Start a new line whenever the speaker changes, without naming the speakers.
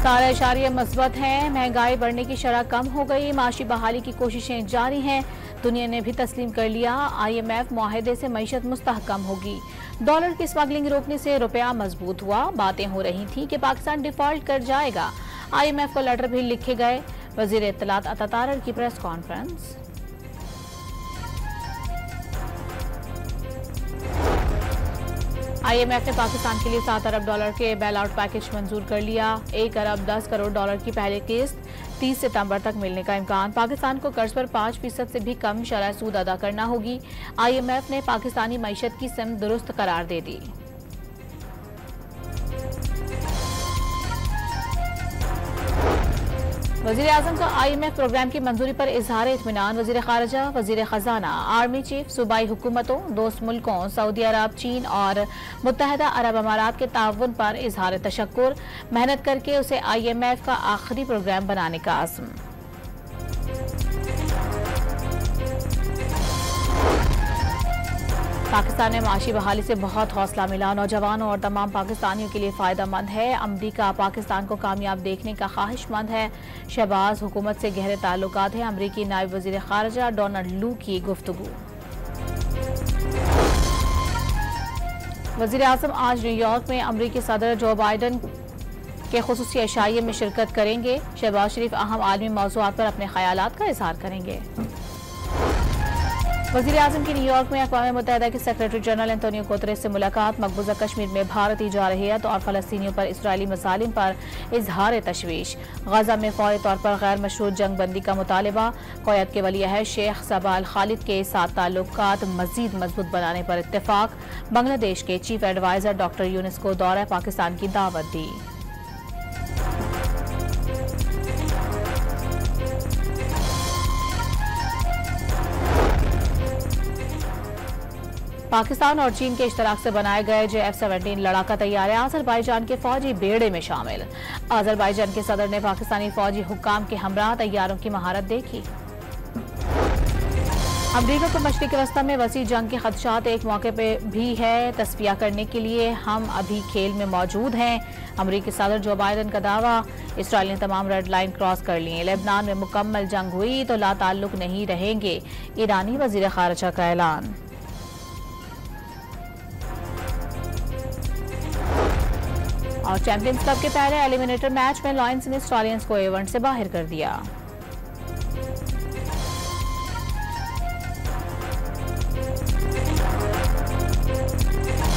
17.4 मस्बत हैं। महंगाई बढ़ने की शरह कम हो गई। माशी बहाली की कोशिशें जारी हैं। दुनिया ने भी तस्लीम कर लिया, IMF मुआहदे से मईशत मुस्तहकम होगी। डॉलर की स्मगलिंग रोकने से रुपया मजबूत हुआ। बातें हो रही थी कि पाकिस्तान डिफॉल्ट कर जाएगा। IMF को लेटर भी लिखे गए। वजीर इत्तलात अता तारर की प्रेस कॉन्फ्रेंस। IMF ने पाकिस्तान के लिए 7 अरब डॉलर के बेल आउट पैकेज मंजूर कर लिया। 1 अरब 10 करोड़ डॉलर की पहली किस्त 30 सितंबर तक मिलने का इम्कान। पाकिस्तान को कर्ज पर 5% से भी कम शरह सूद अदा करना होगी। IMF ने पाकिस्तानी मईशत की सिमत दुरुस्त करार दे दी। वजीर आजम का IMF प्रोग्राम की मंजूरी पर इजहार इत्मीनान। वजीर खारजा, वजीर खजाना, आर्मी चीफ, सूबाई हुकूमतों, दोस्त मुल्कों सऊदी अरब, चीन और मुत्तहदा अरब अमारात के ताउन पर इजहार तशक्कुर। मेहनत करके उसे IMF का आखिरी प्रोग्राम बनाने का आज़म। पाकिस्तान में माशी बहाली से बहुत हौसला मिला। नौजवानों और तमाम पाकिस्तानियों के लिए फ़ायदा मंद है। अमरीका पाकिस्तान को कामयाब देखने का ख्वाहिशमंद है। शहबाज हुकूमत से गहरे ताल्लुकात हैं। अमरीकी नायब वजीर खारजा डोनाल्ड लू की गुफ्तगू। वजीर आज़म आज न्यूयॉर्क में अमरीकी सदर जो बाइडन के खुसूसी अशाइये में शिरकत करेंगे। शहबाज शरीफ अहम आलमी मौज़ूआत पर अपने ख्यालात का इज़हार करेंगे। वज़ीर आज़म की न्यूयॉर्क में अक़वाम मुत्तहिदा के सेक्रेटरी जनरल एंटोनियो गुतरेस से मुलाकात। मकबूजा कश्मीर में भारतीय जारहियत और फ़लस्तीनियों पर इसराइली मसालिम पर इजहार तशवीश। गजा में फौरी तौर पर गैर मशरूत जंग बंदी का मुतालबा। कुवैत के वली अहद शेख सबा अल खालिद के साथ ताल्लुकात मज़ीद मजबूत बनाने पर इत्तेफाक। बांग्लादेश के चीफ एडवाइज़र डॉक्टर यूनिस को दौरा पाकिस्तान की दावत दी। पाकिस्तान और चीन के इश्तराक से बनाए गए JF-17 लड़ाका तैयार है। अजरबैजान के फौजी बेड़े में शामिल। अजरबैजान के सदर ने पाकिस्तानी फौजी हुक्काम के हमरा तैयारों की महारत देखी। अमरीका को मशरिक़ वस्ता में वसी जंग के खदशात एक मौके पर भी है। तस्फिया करने के लिए हम अभी खेल में मौजूद हैं। अमरीकी सदर जो बाइडन का दावा। इसराइल ने तमाम रेड लाइन क्रॉस कर लिए। लेबनान में मुकम्मल जंग हुई तो लाताल्लुक नहीं रहेंगे। ईरानी वज़ीर ख़ारिजा का ऐलान। और चैंपियंस कप के पहले एलिमिनेटर मैच में लॉयंस ने स्टॉलियंस को A1 से बाहर कर दिया।